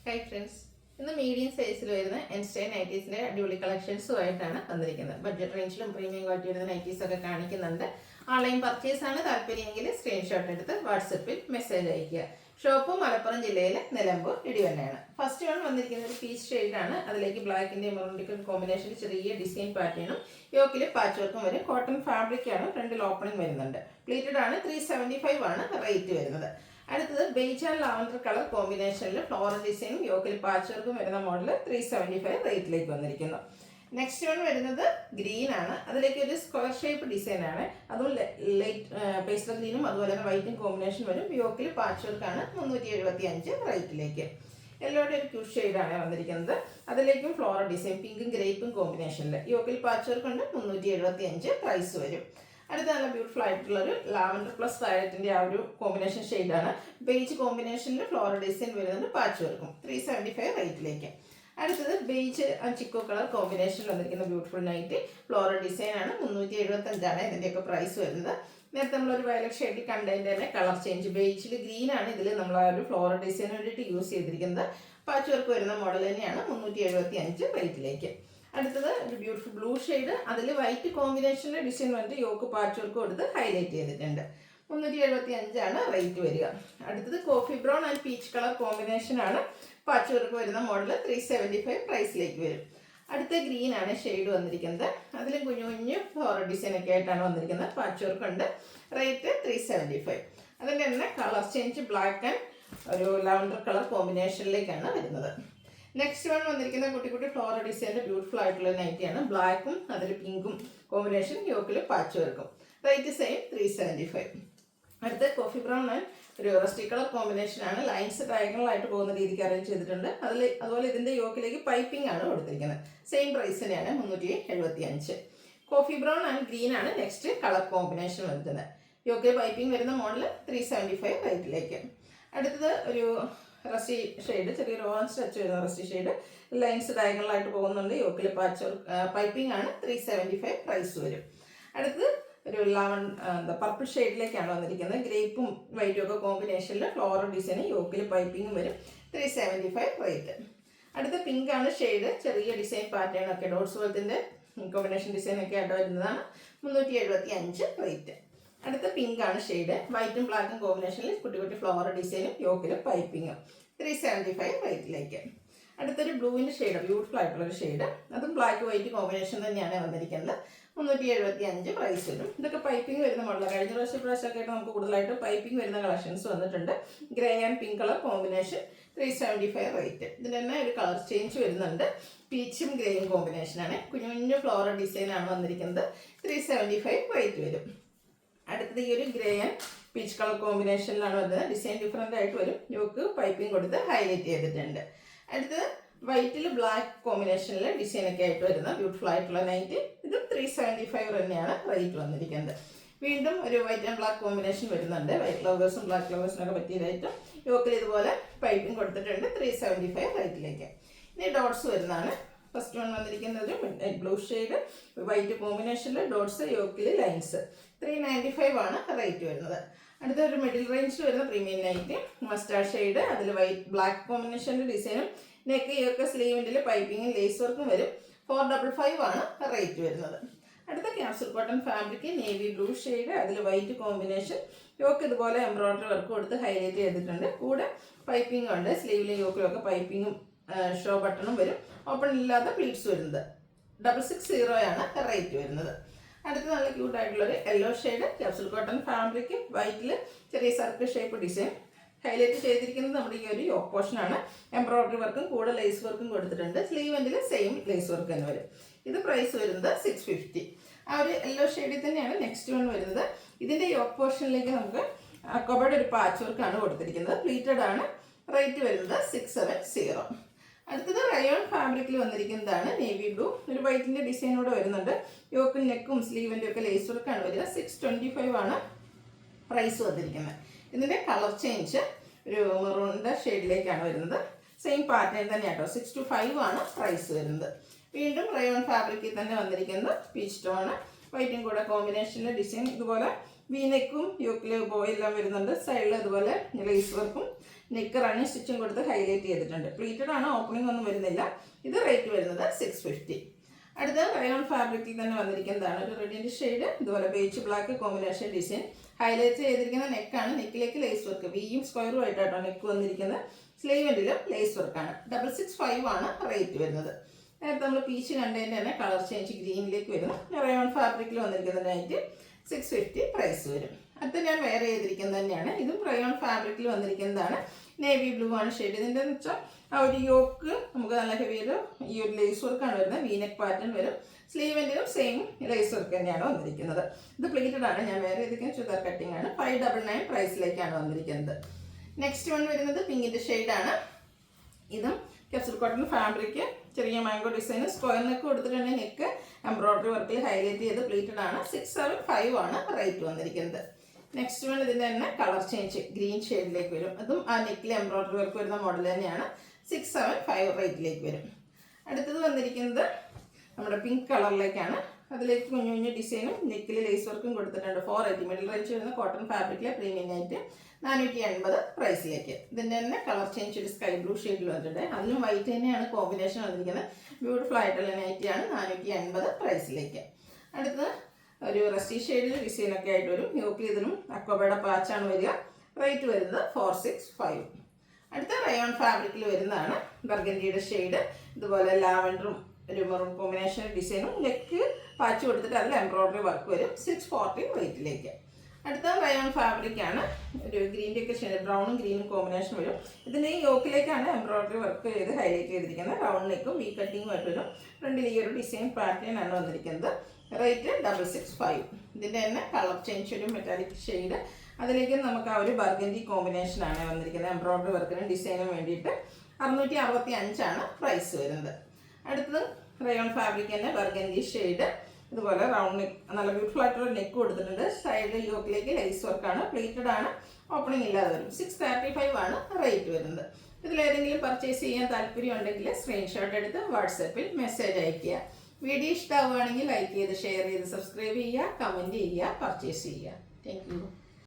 Hi friends, ഇന്ന് medium സൈസിൽ വരുന്ന എൻസ്റ്റൈൻ നൈറ്റീസിൻ്റെ അടിപൊളി കളക്ഷൻസുമായിട്ടാണ് വന്നിരിക്കുന്നത്. ബഡ്ജറ്റ് റേഞ്ചിലും പ്രീമിയം ക്വാളിറ്റി വരുന്ന നൈറ്റീസ് ഒക്കെ കാണിക്കുന്നുണ്ട്. ഓൺലൈൻ പർച്ചേസ് ആണ് താല്പര്യമെങ്കിൽ സ്ക്രീൻഷോട്ട് എടുത്ത് വാട്സപ്പിൽ മെസ്സേജ് അയയ്ക്കുക. ഷോപ്പ് മലപ്പുറം ജില്ലയിലെ നിലമ്പൂർ ഇടിവണ്ണയാണ്. ഫസ്റ്റ് വൺ വന്നിരിക്കുന്ന ഒരു പീച്ച് ഷെയ്ഡാണ്. അതിലേക്ക് ബ്ലാക്കിൻ്റെ മെറൂണിൻ്റെ കോമ്പിനേഷനിൽ ചെറിയ ഡിസൈൻ പാറ്റേണും യോക്കിൽ പാച്ച് വർക്കും വരും. കോട്ടൺ ഫാബ്രിക്കാണ്. ഫ്രണ്ടിൽ ഓപ്പണിംഗ് വരുന്നുണ്ട്. പ്ലീറ്റഡ് ആണ്. 375 ആണ് റേറ്റ് വരുന്നത്. അടുത്തത് ബേജ് ആൻഡ് ലാവൻഡർ കളർ കോമ്പിനേഷനിൽ ഫ്ലോറൽ ഡിസൈനും യോക്കിൽ പാച്ച് വർക്കും വരുന്ന മോഡൽ 375 റേറ്റിലേക്ക് വന്നിരിക്കുന്നു. നെക്സ്റ്റ് വൺ വരുന്നത് ഗ്രീൻ ആണ്. അതിലേക്ക് ഒരു സ്ക്വയർ ഷേപ്പ് ഡിസൈൻ ആണ്. അതും ലൈറ്റ് പേസ്റ്റൽ ഗ്രീനും അതുപോലെ തന്നെ വൈറ്റും കോമ്പിനേഷൻ വരും. യോക്കിൽ പാച്ച് വർക്കാണ്. 375 റേറ്റിലേക്ക്. യെല്ലോയുടെ ഒരു ക്യൂ ഷെയ്ഡാണ് വന്നിരിക്കുന്നത്. അതിലേക്കും ഫ്ലോറൽ ഡിസൈൻ പിങ്കും ഗ്രേപ്പും കോമ്പിനേഷനിൽ യോക്കിൽ പാച്ച് വർക്ക് ഉണ്ട്. 375 പ്രൈസ് വരും. അടുത്ത നല്ല ബ്യൂട്ടിഫുൾ ആയിട്ടുള്ളൊരു ലാവൻഡർ പ്ലസ് വയലറ്റിൻ്റെ ആ ഒരു കോമ്പിനേഷൻ ഷെയ്ഡാണ്. ബേജ് കോമ്പിനേഷനിൽ ഫ്ലോറൽ ഡിസൈൻ വരുന്നത് പാച്ച് വർക്കും. 375 റേറ്റിലേക്ക്. അടുത്തത് ബേജ് ആൻഡ് ചിക്കോ കളർ കോമ്പിനേഷനിൽ വന്നിരിക്കുന്ന ബ്യൂട്ടിഫുൾ നൈറ്റ് ഫ്ലോറൽ ഡിസൈൻ ആണ്. 375 ഇതിൻ്റെയൊക്കെ പ്രൈസ് വരുന്നത്. നേരത്തെ നമ്മളൊരു വയലറ്റ് ഷെയ്ഡിൽ കണ്ടതിൻ്റെ തന്നെ കളർ ചേഞ്ച്. ബേജിൽ ഗ്രീൻ ആണ് ഇതിൽ നമ്മൾ ആ ഒരു ഫ്ലോറൽ ഡിസൈന് വേണ്ടിയിട്ട് യൂസ് ചെയ്തിരിക്കുന്നത്. പാച്ച് വർക്ക് വരുന്ന മോഡൽ തന്നെയാണ്. 375 റേറ്റിലേക്ക്. അടുത്തത് ഒരു ബ്യൂട്ടിഫുൾ ബ്ലൂ ഷെയ്ഡ്. അതിൽ വൈറ്റ് കോമ്പിനേഷനിലെ ഡിസൈൻ വന്നിട്ട് യോക്ക് പാച്ച് വർക്ക് കൊടുത്ത് ഹൈലൈറ്റ് ചെയ്തിട്ടുണ്ട്. 375 റേറ്റ് വരിക. അടുത്തത് coffee brown and peach colour കോമ്പിനേഷനാണ്. പാച്ച് വർക്ക് വരുന്ന മോഡൽ 375 പ്രൈസിലേക്ക് വരും. അടുത്ത ഗ്രീൻ ആണ് ഷെയ്ഡ് വന്നിരിക്കുന്നത്. അതിൽ കുഞ്ഞു കുഞ്ഞു ഫ്ലോറൽ ഡിസൈൻ ഒക്കെ ആയിട്ടാണ് വന്നിരിക്കുന്നത്. പാച്ച് വർക്ക് ഉണ്ട്. റേറ്റ് 375. അതിൻ്റെ തന്നെ കളർ ചേഞ്ച് ബ്ലാക്ക് ആൻഡ് ഒരു ലാവൻഡർ കളർ കോമ്പിനേഷനിലേക്കാണ് വരുന്നത്. നെക്സ്റ്റ് വൺ വന്നിരിക്കുന്ന കുട്ടി കുട്ടി ഫ്ലോറൽ ഡിസൈൻ്റെ ബ്യൂട്ടിഫുൾ ആയിട്ടുള്ള നൈറ്റിയാണ്. ബ്ലാക്കും അതിൽ പിങ്കും കോമ്പിനേഷൻ യോക്കിൽ പാച്ച് വർക്കും. Rate same 375. അടുത്ത കോഫി ബ്രൗൺ ആൻഡ് ഒരു റസ്റ്റി കളർ കോമ്പിനേഷനാണ്. ലൈൻസ് ഡയഗണലായിട്ട് പോകുന്ന രീതിക്ക് അറേഞ്ച് ചെയ്തിട്ടുണ്ട്. അതുപോലെ ഇതിൻ്റെ യോക്കിലേക്ക് പൈപ്പിംഗ് ആണ് കൊടുത്തിരിക്കുന്നത്. സെയിം പ്രൈസ് തന്നെയാണ്. 375. കോഫി ബ്രൗൺ ആൻഡ് ഗ്രീൻ ആണ് നെക്സ്റ്റ് കളർ കോമ്പിനേഷൻ വരുന്നത്. യോക്കിൽ പൈപ്പിംഗ് വരുന്ന മോഡൽ 375 റേറ്റിലേക്ക്. അടുത്തത് ഒരു റസ്റ്റി ഷെയ്ഡ്, ചെറിയൊരു ഓറഞ്ച് ടച്ച് വരുന്ന റസ്റ്റി ഷെയ്ഡ്. ലൈൻസ് ഡയഗണലായിട്ട് പോകുന്നുണ്ട്. യോക്കിൽ പാച്ച് പൈപ്പിംഗ് ആണ്. 375 പ്രൈസ് വരും. അടുത്തത് ഒരു പർപ്പിൾ ഷെയ്ഡിലേക്കാണ് വന്നിരിക്കുന്നത്. ഗ്രേപ്പും വൈറ്റും ഒക്കെ കോമ്പിനേഷനിൽ ഫ്ലോറൽ ഡിസൈനും യോക്കിൽ പൈപ്പിങ്ങും വരും. 375 റേറ്റ്. അടുത്ത പിങ്ക് ആണ് ഷെയ്ഡ്. ചെറിയ ഡിസൈൻ പാറ്റേൺ ഒക്കെ ഡോട്ട്സ് പോലത്തിൻ്റെ കോമ്പിനേഷൻ ഡിസൈൻ ഒക്കെ ആയിട്ട് വരുന്നതാണ്. 375 റേറ്റ്. അടുത്ത പിങ്ക് ആണ് ഷെയ്ഡ്. വൈറ്റും ബ്ലാക്കും കോമ്പിനേഷനിൽ കുട്ടി കുട്ടി ഫ്ലോറൽ ഡിസൈനും യോക്കിലും പൈപ്പിങ്ങും. 375 റേറ്റിലേക്ക്. അടുത്തൊരു ബ്ലൂവിൻ്റെ ഷെയ്ഡ്, ബ്യൂട്ടിഫുൾ ആയിട്ടുള്ളൊരു ഷെയ്ഡ്. അതും ബ്ലാക്ക് വൈറ്റ് കോമ്പിനേഷൻ തന്നെയാണ് വന്നിരിക്കുന്നത്. 375 പ്രൈസ് വരും. ഇതൊക്കെ പൈപ്പിംഗ് വരുന്ന മോഡൽ. കഴിഞ്ഞ പ്രാവശ്യമൊക്കെ ആയിട്ട് നമുക്ക് കൂടുതലായിട്ട് പൈപ്പിംഗ് വരുന്ന കളക്ഷൻസ് വന്നിട്ടുണ്ട്. Grey and pink colour combination 375 rate. ഇതിന് തന്നെ ഒരു കളർ ചേഞ്ച് വരുന്നുണ്ട്. പീച്ചും ഗ്രേയും കോമ്പിനേഷനാണ്. കുഞ്ഞു കുഞ്ഞു ഫ്ലോറൽ ഡിസൈനാണ് വന്നിരിക്കുന്നത്. 375 റേറ്റ് വരും. അടുത്തത് ഈ ഒരു ഗ്രേ ആൻഡ് പീച്ച് കളർ കോമ്പിനേഷനിലാണ് വരുന്നത്. ഡിസൈൻ ഡിഫറെൻ്റ് ആയിട്ട് വരും. യോക്ക് പൈപ്പിംഗ് കൊടുത്ത് ഹൈലൈറ്റ് ചെയ്തിട്ടുണ്ട്. അടുത്തത് വൈറ്റിൽ ബ്ലാക്ക് കോമ്പിനേഷനിൽ ഡിസൈനൊക്കെ ആയിട്ട് വരുന്ന ബ്യൂട്ടിഫുൾ ആയിട്ടുള്ള നൈറ്റ്. ഇതും 375 തന്നെയാണ് റേറ്റ് വന്നിരിക്കുന്നത്. വീണ്ടും ഒരു വൈറ്റ് ആൻഡ് ബ്ലാക്ക് കോമ്പിനേഷൻ വരുന്നുണ്ട്. വൈറ്റ് ഫ്ലവേഴ്സും ബ്ലാക്ക് ഫ്ലവേഴ്സിനൊക്കെ പറ്റിയതായിട്ട് യോക്കിൽ ഇതുപോലെ പൈപ്പിംഗ് കൊടുത്തിട്ടുണ്ട്. 375 റേറ്റിലേക്ക്. ഇനി ഡോട്ട്സ് വരുന്നതാണ്. ഫസ്റ്റ് വൺ വന്നിരിക്കുന്നത് ബ്ലൂ ഷെയ്ഡ്, വൈറ്റ് കോമ്പിനേഷനിൽ ഡോട്ട്സ്, യോക്കിൽ ലൈൻസ്. 395 റേറ്റ് വരുന്നത്. അടുത്തൊരു മിഡിൽ റേഞ്ചിൽ വരുന്ന പ്രീമിയം നൈറ്റ് മസ്റ്റാർഡ് ഷെയ്ഡ്. അതിൽ വൈറ്റ് ബ്ലാക്ക് കോമ്പിനേഷൻ്റെ ഡിസൈനും നെക്ക് യോക്ക് സ്ലീവിൻ്റെ പൈപ്പിങ്ങും ലേസ് വർക്കും വരും. 455 റേറ്റ് വരുന്നത്. അടുത്ത capsule cotton fabric navy blue shade. അതിൽ വൈറ്റ് കോമ്പിനേഷൻ. യോക്ക് ഇതുപോലെ എംബ്രോയ്ഡറി വർക്ക് കൊടുത്ത് ഹൈലൈറ്റ് ചെയ്തിട്ടുണ്ട്. കൂടെ പൈപ്പിംഗ് ഉണ്ട്. സ്ലീവിലും യോക്കിലൊക്കെ പൈപ്പിങ്ങും ഷോ ബട്ടണും വരും. ഓപ്പൺ ഇല്ലാത്ത പ്ലീറ്റ്സ് വരുന്നത്. 660 റേറ്റ് വരുന്നത്. അടുത്ത നല്ല ക്യൂട്ടായിട്ടുള്ളൊരു yellow shade capsule cotton fabric. വൈറ്റിൽ ചെറിയ സർക്കിൾ ഷേപ്പ് ഡിസൈൻ. ഹൈലൈറ്റ് ചെയ്തിരിക്കുന്നത് നമ്മുടെ ഈ ഒരു യോക്ക് പോർഷനാണ്. എംബ്രോയ്ഡറി വർക്കും കൂടെ ലേസ് വർക്കും കൊടുത്തിട്ടുണ്ട്. സ്ലീവ് എൻഡിൽ സെയിം ലേസ് വർക്ക് തന്നെ വരും. ഇത് പ്രൈസ് വരുന്നത് 650. ആ ഒരു യെല്ലോ ഷെയ്ഡിൽ തന്നെയാണ് നെക്സ്റ്റ് വൺ വരുന്നത്. ഇതിൻ്റെ യോക്ക് പോർഷനിലേക്ക് നമുക്ക് കൊബയുടെ ഒരു പാച്ച് വർക്കാണ് കൊടുത്തിരിക്കുന്നത്. പ്ലീറ്റഡ് ആണ്. റേറ്റ് വരുന്നത് 670. അടുത്തത് റയോൺ ഫാബ്രിക്കിൽ വന്നിരിക്കുന്നതാണ്. നേവി ബ്ലൂ ഒരു വൈറ്റിൻ്റെ ഡിസൈനോടെ വരുന്നുണ്ട്. യോക്കും നെക്കും സ്ലീവിൻ്റെ ഒക്കെ ലേസ് വർക്കാണ് വരിക. 625 പ്രൈസ് വന്നിരിക്കുന്നത്. ഇതിൻ്റെ കളർ ചേഞ്ച് ഒരു മെറൂണിൻ്റെ ഷെയ്ഡിലേക്കാണ് വരുന്നത്. സെയിം പാറ്റേൺ തന്നെ കേട്ടോ. 625 പ്രൈസ് വരുന്നത്. വീണ്ടും റയോൺ ഫാബ്രിക്കിൽ തന്നെ വന്നിരിക്കുന്നത് പീച്ച് ടോണ് വൈറ്റും കൂടെ കോമ്പിനേഷനിലെ ഡിസൈൻ. ഇതുപോലെ വീനെക്കും യോക്കിൽ ബോയെല്ലാം വരുന്നുണ്ട്. സൈഡിൽ അതുപോലെ ലേസ് വർക്കും നെക്ക് റണ്ണിങ് സ്റ്റിച്ചും കൊടുത്ത് ഹൈലൈറ്റ് ചെയ്തിട്ടുണ്ട്. പ്ലീറ്റഡ് ആണ്, ഓപ്പണിംഗ് ഒന്നും വരുന്നില്ല. ഇത് റേറ്റ് വരുന്നത് 650. അടുത്ത റയോൺ ഫാബ്രിക്കിൽ തന്നെ വന്നിരിക്കുന്നതാണ് ഒരു റെഡിൻ്റെ ഷെയ്ഡ്. ഇതുപോലെ beige black combination design highlight ചെയ്തിരിക്കുന്ന നെക്കാണ്. നെക്കിലേക്ക് ലേസ് വർക്ക്, വിയും സ്ക്വയറും ആയിട്ടാട്ടോ നെക്ക് വന്നിരിക്കുന്നത്. സ്ലീവെൻറ്റിലും ലേസ് വർക്കാണ്. 665 ആണ് റേറ്റ് വരുന്നത്. നേരത്തെ നമ്മൾ പീച്ച് കണ്ടതിൻ്റെ തന്നെ കളർ ചേഞ്ച് ഗ്രീനിലേക്ക് വരുന്നു. റയോൺ ഫാബ്രിക്കിൽ വന്നിരിക്കുന്ന നൈറ്റ് 650 പ്രൈസ് വരും. അടുത്ത ഞാൻ വെയർ ചെയ്തിരിക്കുന്നത് തന്നെയാണ്. ഇതും റയോൺ ഫാബ്രിക്കിൽ വന്നിരിക്കുന്നതാണ്. നേവി ബ്ലൂ ആണ് ഷെയ്ഡ്. ഇതിൻ്റെ എന്ന് വെച്ചാൽ ആ ഒരു യോക്ക് നമുക്ക് നല്ല ഹെവി ഒരു ഈ ഒരു ലേസ് വർക്കാണ് വരുന്നത്. വീനെക്ക് പാറ്റേൺ വരും. സ്ലീവെൻറ്റിലും സെയിം ലേസ് വർക്ക് തന്നെയാണ് വന്നിരിക്കുന്നത്. ഇത് പ്ലീറ്റഡ് ആണ്. ഞാൻ വേറെ ഏതൊക്കെയാണ് ചുരിദാർ കട്ടിംഗ് ആണ്. 599 പ്രൈസിലേക്കാണ് വന്നിരിക്കുന്നത്. നെക്സ്റ്റ് വൺ വരുന്നത് പിങ്കിൻ്റെ ഷെയ്ഡാണ്. ഇതും കെപ്സൂൾ കോട്ടൺ ഫാബ്രിക്, ചെറിയ മാംഗോ ഡിസൈൻ, സ്ക്വയർ നെക്ക് കൊടുത്തിട്ടുണ്ട്. നെക്ക് എംബ്രോയ്ഡറി വർക്കിൽ ഹൈലൈറ്റ് ചെയ്ത് പ്ലീറ്റഡ് ആണ്. 675 ആണ് റേറ്റ് വന്നിരിക്കുന്നത്. നെക്സ്റ്റ് വൺ ഇതിൻ്റെ തന്നെ കളർ ചേഞ്ച് ഗ്രീൻ ഷെയ്ഡിലേക്ക് വരും. അതും ആ നെക്കിൽ എംബ്രോയ്ഡറി വർക്ക് വരുന്ന മോഡൽ തന്നെയാണ്. 675 റേറ്റിലേക്ക് വരും. അടുത്തത് വന്നിരിക്കുന്നത് നമ്മുടെ പിങ്ക് കളറിലേക്കാണ്. അതിലേക്ക് കുഞ്ഞു കുഞ്ഞു ഡിസൈനും നെക്കിൽ ലേസ് വർക്കും കൊടുത്തിട്ടുണ്ട്. 480 മിഡിൽ റേഞ്ച് വരുന്ന കോട്ടൺ ഫാബ്രിക്കിലെ പ്രീമിയം ആയിട്ട് 480 പ്രൈസിലേക്ക്. ഇതിൻ്റെ തന്നെ കളർ ചേഞ്ച് ഒരു സ്കൈ ബ്ലൂ ഷെയ്ഡിൽ വന്നിട്ടുണ്ട്. അതിലും വൈറ്റ് തന്നെയാണ് കോമ്പിനേഷൻ വന്നിരിക്കുന്നത്. ബ്യൂട്ടിഫുൾ ആയിട്ടുള്ള നൈറ്റിയാണ്. 480 പ്രൈസിലേക്ക്. അടുത്തത് ഒരു റസ്റ്റി ഷെയ്ഡിൽ ഡിസൈനൊക്കെ ആയിട്ട് വരും. യോക്കിൽ ഇതിലും അക്വബയുടെ പാച്ചാണ് വരിക. റേറ്റ് വരുന്നത് 465. അടുത്ത റയോൺ ഫാബ്രിക്കിൽ വരുന്നതാണ് ബർഗൻഡിയുടെ ഷെയ്ഡ്. ഇതുപോലെ ലാവൻഡറും ഒരു മെറൂൺ കോമ്പിനേഷൻ ഡിസൈനും നെക്ക് പാച്ച് കൊടുത്തിട്ട് അതിൽ എംബ്രോയ്ഡറി വർക്ക് വരും. 640 റേറ്റിലേക്ക്. അടുത്ത റയോൺ ഫാബ്രിക് ആണ്. ഒരു ഗ്രീൻ്റെ ഒക്കെ ഷെയ്ഡ്, ബ്രൗണും ഗ്രീനും കോമ്പിനേഷൻ വരും. ഇതിൻ്റെ ഈ യോക്കിലേക്കാണ് എംബ്രോയ്ഡറി വർക്ക് ചെയ്ത് ഹൈലൈറ്റ് ചെയ്തിരിക്കുന്നത്. റൗണ്ട് നെക്കും വി കട്ടിങ്ങും ആയിട്ട് വരും. ഫ്രണ്ടിൽ ഈ ഒരു ഡിസൈൻ പാറ്റേൺ ആണ് വന്നിരിക്കുന്നത്. റേറ്റ് 665. ഇതിൻ്റെ തന്നെ കളർ ചേഞ്ച് ഒരു മെറ്റാലിക് ഷെയ്ഡ്. അതിലേക്ക് നമുക്ക് ആ ഒരു ബർഗൻഡി കോമ്പിനേഷനാണ് വന്നിരിക്കുന്നത്. എംബ്രോയ്ഡറി വർക്കിനും ഡിസൈനും വേണ്ടിയിട്ട് 665 ആണ് പ്രൈസ് വരുന്നത്. അടുത്തത് റയോൺ ഫാബ്രിക് തന്നെ ബർഗൻഡി ഷെയ്ഡ്. ഇതുപോലെ റൗണ്ട് നെക്ക്, നല്ല ബ്യൂട്ടിഫുൾ ആയിട്ടുള്ള നെക്ക് കൊടുത്തിട്ടുണ്ട്. സൈഡിൽ യോക്കിലേക്ക് ലേസ് വർക്കാണ്. പ്ലീറ്റഡ് ആണ്, ഓപ്പണിംഗ് ഇല്ലാതെ വരും. 635 ആണ് റേറ്റ് വരുന്നത്. ഇതിലേതെങ്കിലും പർച്ചേസ് ചെയ്യാൻ താല്പര്യം ഉണ്ടെങ്കിൽ സ്ക്രീൻഷോട്ട് എടുത്ത് വാട്സാപ്പിൽ മെസ്സേജ് അയയ്ക്കുക. വീഡിയോ ഇഷ്ടമാവുകയാണെങ്കിൽ ലൈക്ക് ചെയ്ത് ഷെയർ ചെയ്ത് സബ്സ്ക്രൈബ് ചെയ്യുക, കമൻറ്റ് ചെയ്യുക, പർച്ചേസ് ചെയ്യുക. Thank you.